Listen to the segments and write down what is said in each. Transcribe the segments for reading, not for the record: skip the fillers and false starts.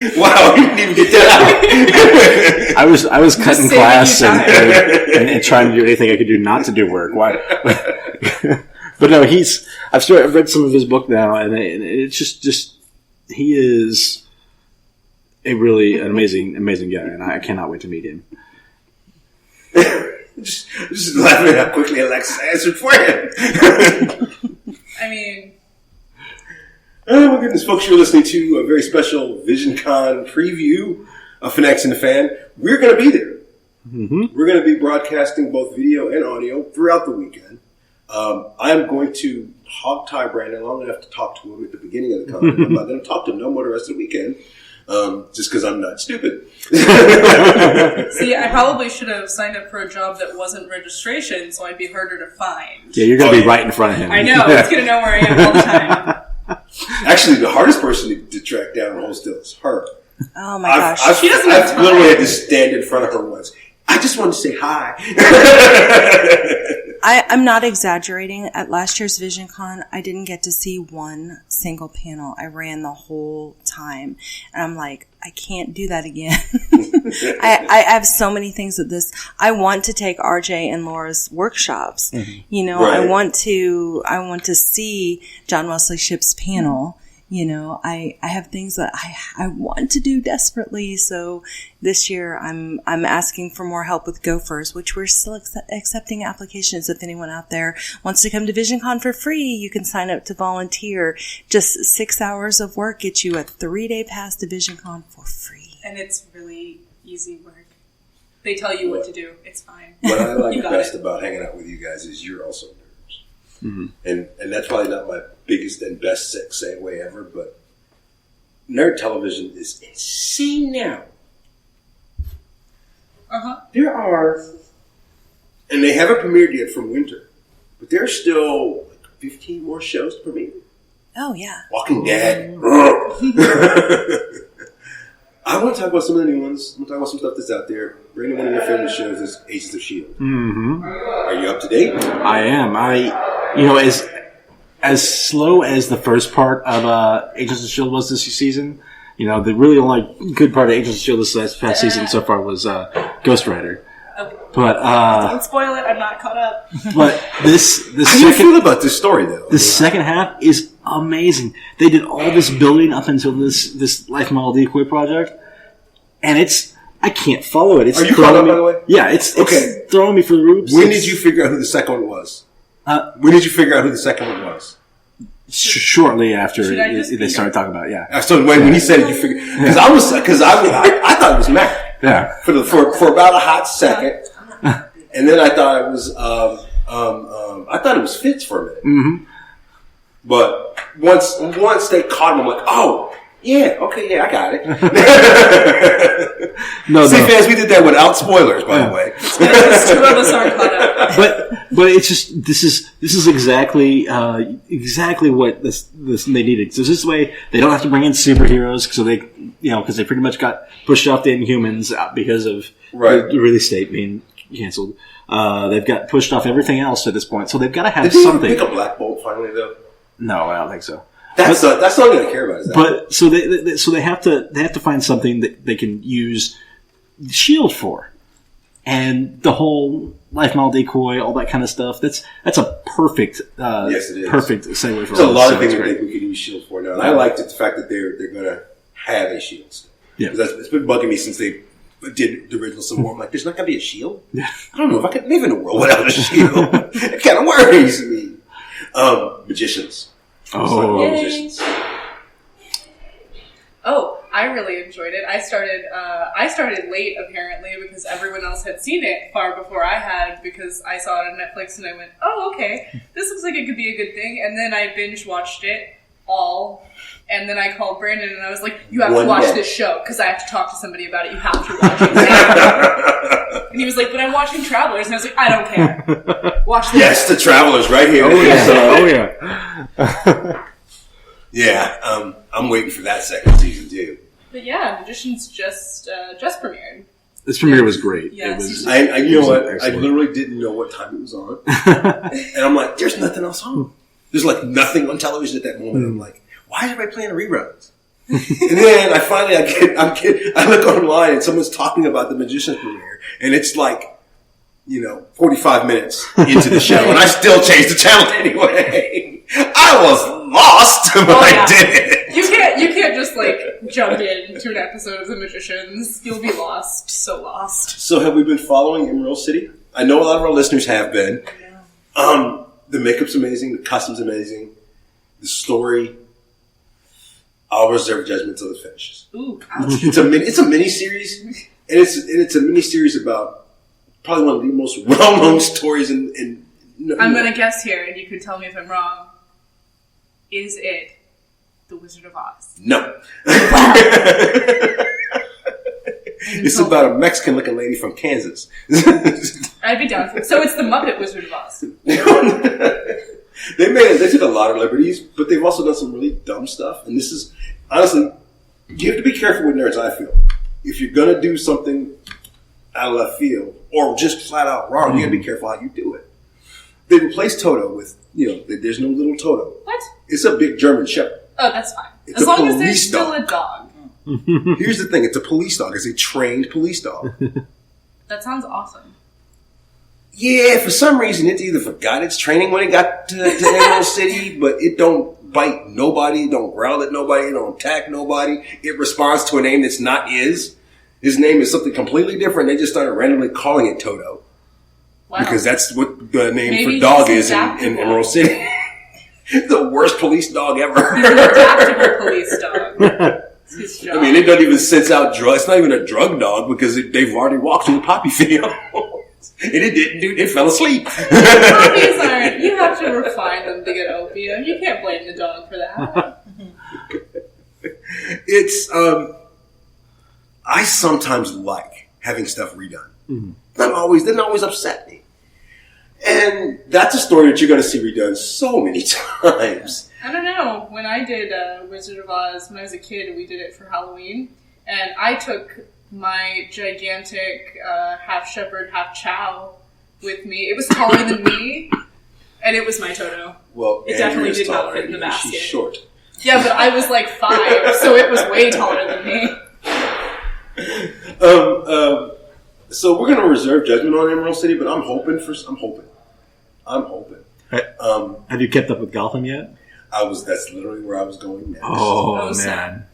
Wow, you didn't even get that out. I was cutting class and trying to do anything I could do not to do work. Why? But no, I've read some of his book now, and it's just he is an amazing guy, and I cannot wait to meet him. just laughing at how quickly Alexis answered for him. I mean, oh my goodness, folks! You're listening to a very special VisionCon preview of Fanatics and the Fan. We're going to be there. Mm-hmm. We're going to be broadcasting both video and audio throughout the weekend. I'm going to hog-tie Brandon long enough to talk to him at the beginning of the con. I'm not going to talk to him no more the rest of the weekend, just because I'm not stupid. See, I probably should have signed up for a job that wasn't registration, so I'd be harder to find. Yeah, you're going to be right in front of him. I know. He's going to know where I am all the time. Actually, the hardest person to track down and hold still is her. Oh, my gosh. She doesn't have time. Literally had to stand in front of her once. I just wanted to say hi. I'm not exaggerating. At last year's VisionCon, I didn't get to see one single panel. I ran the whole time. And I'm like, I can't do that again. I have so many things with this. I want to take RJ and Laura's workshops. Mm-hmm. You know, right. I want to see John Wesley Shipp's panel. You know, I have things that I want to do desperately. So this year I'm asking for more help with Gophers, which we're still accepting applications. If anyone out there wants to come to VisionCon for free, you can sign up to volunteer. Just 6 hours of work gets you a 3-day pass to VisionCon for free. And it's really easy work. They tell you what to do. It's fine. What I like best about hanging out with you guys is you're also nerds. Mm-hmm. And that's probably not my biggest and best segue ever, but nerd television is insane now. Uh-huh. There are, and they haven't premiered yet from winter, but there's still like 15 more shows to premiere. Oh, yeah. Walking Dead. I want to talk about some of the new ones. I want to talk about some stuff that's out there. Brandon, one of your favorite shows is Agents of S.H.I.E.L.D. Mm-hmm. Are you up to date? I am. As slow as the first part of Agents of S.H.I.E.L.D. was this season, you know, the really only good part of Agents of S.H.I.E.L.D. this past season so far was Ghost Rider. Okay. But don't spoil it. I'm not caught up. But this how do you feel about this story though? The second half is amazing. They did all this building up until this life model decoy project, and I can't follow it. It's Are you caught up, by the way? Yeah, it's throwing me for the loops. When did you figure out who the second one was? When did you figure out who the second one was? Shortly after they started talking about it, yeah. So when he said it, you figured because I thought it was Matt. Yeah. For about a hot second, and then I thought it was Fitz for a minute. Mm-hmm. But once they caught him, I'm like, oh. Yeah, okay, yeah, I got it. Fans, we did that without spoilers, by the way. Two of us aren't caught up. But it's just this is exactly what this they needed. So this way they don't have to bring in superheroes, so because they pretty much got pushed off the Inhumans because of the release date being canceled. They've got pushed off everything else at this point, so they've got to have something. Did they pick a Black Bolt finally though? No, I don't think so. That's all I'm going to care about. Is that. But so they have to find something that they can use S.H.I.E.L.D. for, and the whole life model decoy, all that kind of stuff. That's a perfect yes, it is. Perfect segue for. There's a lot of things that we could use S.H.I.E.L.D. for now, and I liked the fact that they're going to have a S.H.I.E.L.D. Yeah, it's been bugging me since they did the original Civil War. I'm like, there's not going to be a S.H.I.E.L.D. Yeah, I don't know if I could live in a world without a S.H.I.E.L.D. It kind of worries me. Magicians. Magicians. Oh, I really enjoyed it. I started late apparently because everyone else had seen it far before I had, because I saw it on Netflix and I went, oh, okay, this looks like it could be a good thing. And then I binge watched it all, and then I called Brandon and I was like, you have to watch this show because I have to talk to somebody about it. You have to watch it now. And he was like, but I'm watching Travelers, and I was like, I don't care. Watch this. Yes, the Travelers right here. Oh yeah. Yeah, I'm waiting for that second season too. But yeah, Magicians just premiered. This premiere was great. Yeah, it was. You know what? Excellent. I literally didn't know what time it was on, and I'm like, "There's nothing else on. There's like nothing on television at that moment." I'm like, "Why is everybody playing reruns?" And then I look online and someone's talking about the Magician's premiere, and it's like, 45 minutes into the show, and I still changed the channel anyway. I was lost, but I did it. You can't just jump into an episode of The Magicians. You'll be lost. So lost. So have we been following Emerald City? I know a lot of our listeners have been. The makeup's amazing. The costume's amazing. The story. I'll reserve judgment till it finishes. Ooh, it's a mini series, and it's a mini series about probably one of the most well-known stories in I'm gonna guess here, and you can tell me if I'm wrong. Is it The Wizard of Oz? No. It's about a Mexican-looking lady from Kansas. I'd be down for it. So it's the Muppet Wizard of Oz. They took a lot of liberties, but they've also done some really dumb stuff. And this is, honestly, you have to be careful with nerds, I feel. If you're going to do something out of left field, or just flat out wrong, you got to be careful how you do it. They replaced Toto with, there's no little Toto. What? It's a big German Shepherd. Oh, that's fine. It's as long as there's still a dog. Here's the thing. It's a police dog. It's a trained police dog. That sounds awesome. Yeah, for some reason, it either forgot its training when it got to Emerald City, but it don't bite nobody, it don't growl at nobody, it don't attack nobody. It responds to a name that's not his. His name is something completely different. They just started randomly calling it Toto. Wow. Because that's what the name for dog is in Emerald City. The worst police dog ever. He's an adaptable police dog. His job. I mean, it doesn't even sense out drugs. It's not even a drug dog because they've already walked through the poppy field. And it didn't, dude. It fell asleep. Poppies aren't. You have to refine them to get opium. You can't blame the dog for that. It's, I sometimes like having stuff redone. Mm-hmm. Doesn't always upset me. And that's a story that you're going to see redone so many times. I don't know. When I did Wizard of Oz, when I was a kid, we did it for Halloween. And I took my gigantic half shepherd, half chow with me. It was taller than me, and it was my Toto. Well, it definitely did not fit in the basket. She's short. Yeah, but I was 5, so it was way taller than me. So we're going to reserve judgment on Emerald City, but I'm hoping. Have you kept up with Gotham yet? That's literally where I was going next. Oh man.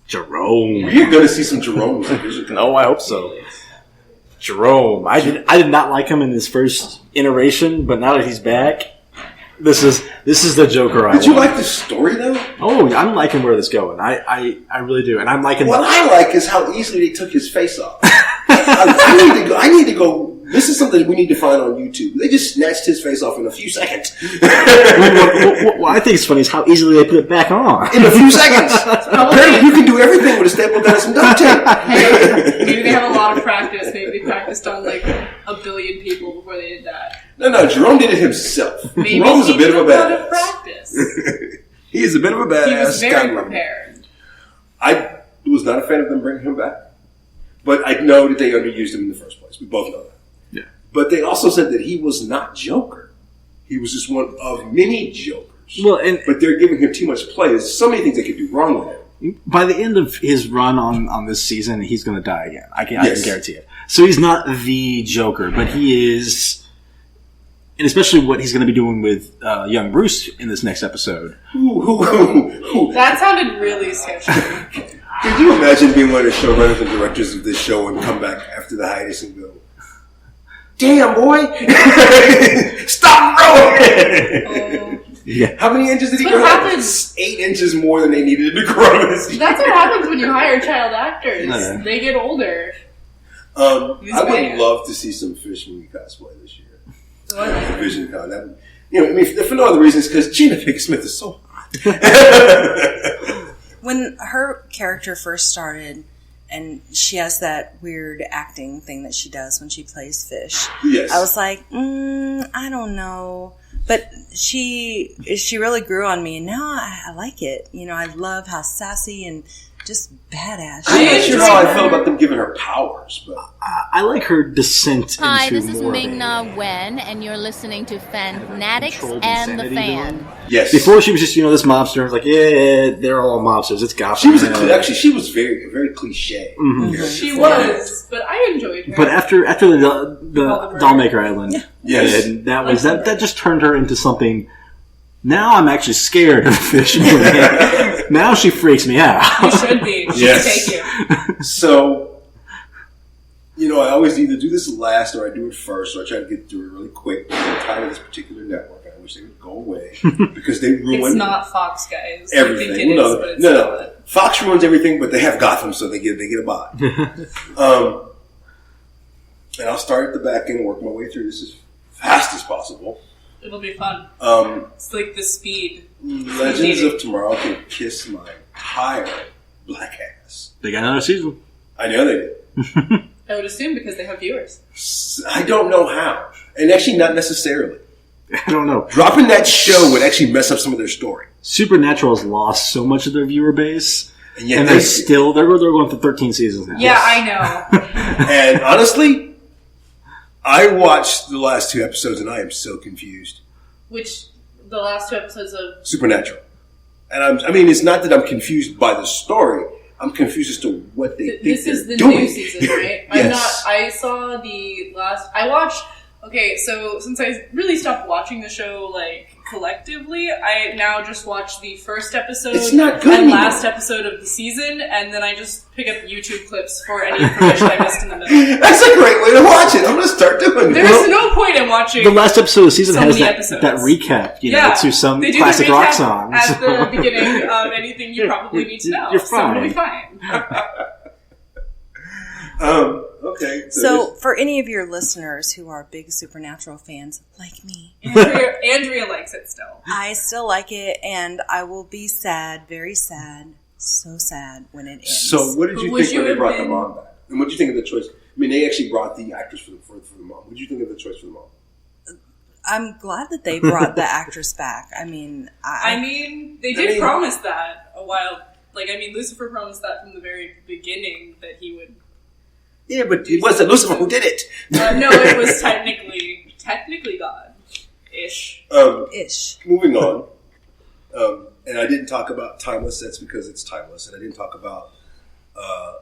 Jerome. We're going to see some Jerome. No, I hope so. Jerome. I did not like him in his first iteration, but now that he's back, this is the Joker I want. Did you like the story though? Oh, I'm liking where this is going. I really do, and I'm liking. What I like is how easily they took his face off. I need to go. This is something we need to find on YouTube. They just snatched his face off in a few seconds. What I think is funny is how easily they put it back on. In a few seconds. Apparently you can do everything with a staple gun and some duct tape. Hey, maybe they have a lot of practice. Maybe they practiced on a billion people before they did that. No, Jerome did it himself. Maybe Jerome's a bit of a lot of badass. practice. He is a bit of a badass. He was very prepared. I was not a fan of them bringing him back. But I know that they underused him in the first place. We both know that. Yeah. But they also said that he was not Joker. He was just one of many Jokers. Well, but they're giving him too much play. There's so many things they could do wrong with him. By the end of his run on this season, he's going to die again. I can guarantee it. So he's not the Joker, but he is, and especially what he's going to be doing with young Bruce in this next episode. That sounded really sketchy. Could you imagine being one of the showrunners and directors of this show and come back after the hiatus and go, "Damn, boy! Stop growing!" Yeah. How many inches did he grow? 8 inches more than they needed to grow. That's what happens when you hire child actors. They get older. I would love to see some Fish movie cosplay this year. VisionCon. That would, for no other reasons, because Gina Pinkett Smith is so hot. When her character first started, and she has that weird acting thing that she does when she plays Fish. Yes. I was like, I don't know. But she really grew on me, and now I like it. I love how sassy and just badass. I'm not sure how I felt about them giving her powers, but I like her descent Hi, into this is more Ming-Na Wen, and you're listening to Fanatics and the Fan. yes. Before she was just, this mobster. It's like, yeah, they're all mobsters. It's Gotham. She was she was very cliche. Mm-hmm. She was, but I enjoyed her. But after the Dollmaker Island, Yes. and that just turned her into something. Now I'm actually scared of Vision. Now she freaks me out. You should be. She Yes. can take you. So, I always either do this last or I do it first, so I try to get through it really quick. I'm tired of this particular network. I wish they would go away because they ruin It's not Fox, guys. everything. I think it is, but it's not. Fox ruins everything, but they have Gotham, so they get a buy. And I'll start at the back end and work my way through this as fast as possible. It'll be fun. It's like the speed. Legends of Tomorrow can kiss my entire black ass. They got another season. I know they did. I would assume because they have viewers. I don't know how. And actually, not necessarily. I don't know. Dropping that show would actually mess up some of their story. Supernatural has lost so much of their viewer base, And yet and they're going for 13 seasons now. Yeah, I know. And honestly, I watched the last 2 episodes and I am so confused. Which, the last 2 episodes of... Supernatural. And it's not that I'm confused by the story. I'm confused as to what they think This is the doing. new season, right? Yes. I saw the last... I watched... Okay, so since I really stopped watching the show, collectively, I now just watch the first episode It's not good and anymore. last episode of the season, and then I just pick up YouTube clips for any information I missed in the middle. That's a great way to watch it. I'm going to start doing There's it. no point in watching... The last episode of the season So has many that episodes. recap, to some they do classic the rock recap songs. at the beginning of anything you probably need to know. You're So it'll be fine. Okay. So, for any of your listeners who are big Supernatural fans, like me, Andrea likes it still. I still like it, and I will be sad, very sad, so sad when it ends. So what did you Would think you when they have brought the been- mom back? And what did you think of the choice? They actually brought the actress for the mom. What did you think of the choice for the mom? I'm glad that they brought the actress back. They did promise that a while. Lucifer promised that from the very beginning that he would. Yeah, but it wasn't Lucifer who did it. No, it was technically God ish. ish. Moving on. And I didn't talk about Timeless. That's because it's timeless. And I didn't talk about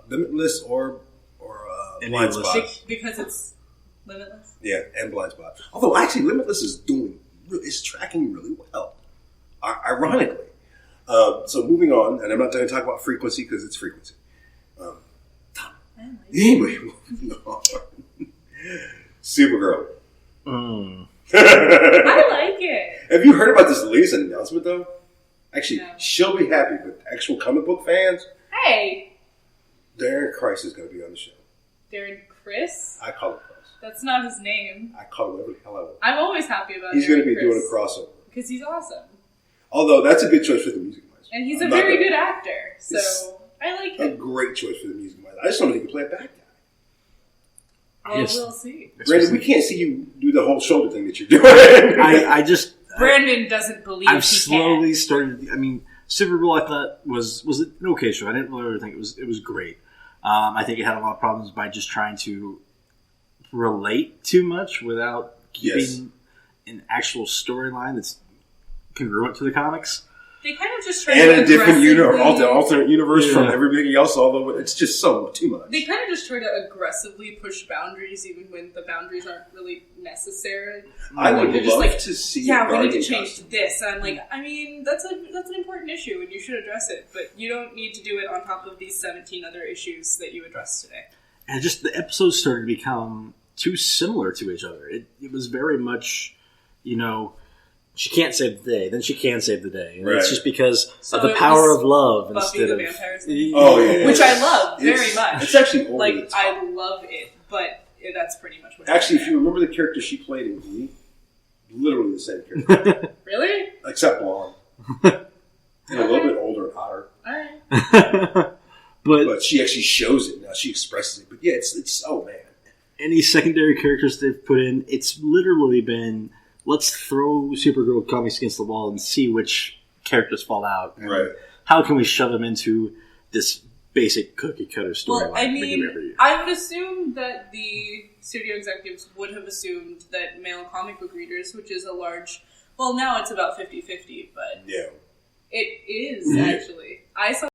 Limitless or Blind Limitless. Spot. Because it's limitless. Yeah, and Blind Spot. Although actually, Limitless is tracking really well, ironically. So moving on, and I'm not going to talk about Frequency because it's Frequency. Anyway, moving on. Supergirl. I like it. Have you heard about this latest announcement though? Actually, No. she'll be happy, but actual comic book fans, Hey, Darren Criss is going to be on the show. Darren Criss. I call him Criss. That's not his name. I call him whatever the hell I want. I'm always happy about. He's going to be Darren doing Criss a crossover. because he's awesome Although that's a good choice for the music wise. and he's I'm a not very gonna- good actor. So I like A him. great choice for the music wise. I just don't think he can play a bad guy. Oh, Yes. we'll see. Brandon, we can't see you do the whole shoulder thing that you're doing. Brandon doesn't believe I've he slowly started. Supergirl I thought was an okay show. I didn't really think it was great. I think it had a lot of problems by just trying to relate too much without keeping Yes. an actual storyline that's congruent to the comics. They kind of just tried and to a different aggressively- alternate universe from Yeah. everybody else, although it's just so too much. They kind of just try to aggressively push boundaries, even when the boundaries aren't really necessary. I would They're just love like, to see yeah, a we need to Guardian change costume. this. And I'm like, that's an important issue, and you should address it. But you don't need to do it on top of these 17 other issues that you addressed today. And just the episodes started to become too similar to each other. It was very much, she can't save the day, then she can save the day. And Right. it's just because So of the it power was of love Buffy instead the of... Vampire Slayer. Oh, yeah. Which I love very It's- much. It's actually over Like, the top. I love it, but that's pretty much what Actually, if you remember the character she played in Glee, literally the same character, Really? except blonde. And a little bit older and hotter. Alright. But she actually shows it now. She expresses it. But yeah, it's oh man. Any secondary characters they've put in, it's literally been, let's throw Supergirl comics against the wall and see which characters fall out. Right. How can we shove them into this basic cookie cutter storyline. Well, I mean, I would assume that the studio executives would have assumed that male comic book readers, which is a large... Well, now it's about 50-50, but... Yeah. It is, actually. I saw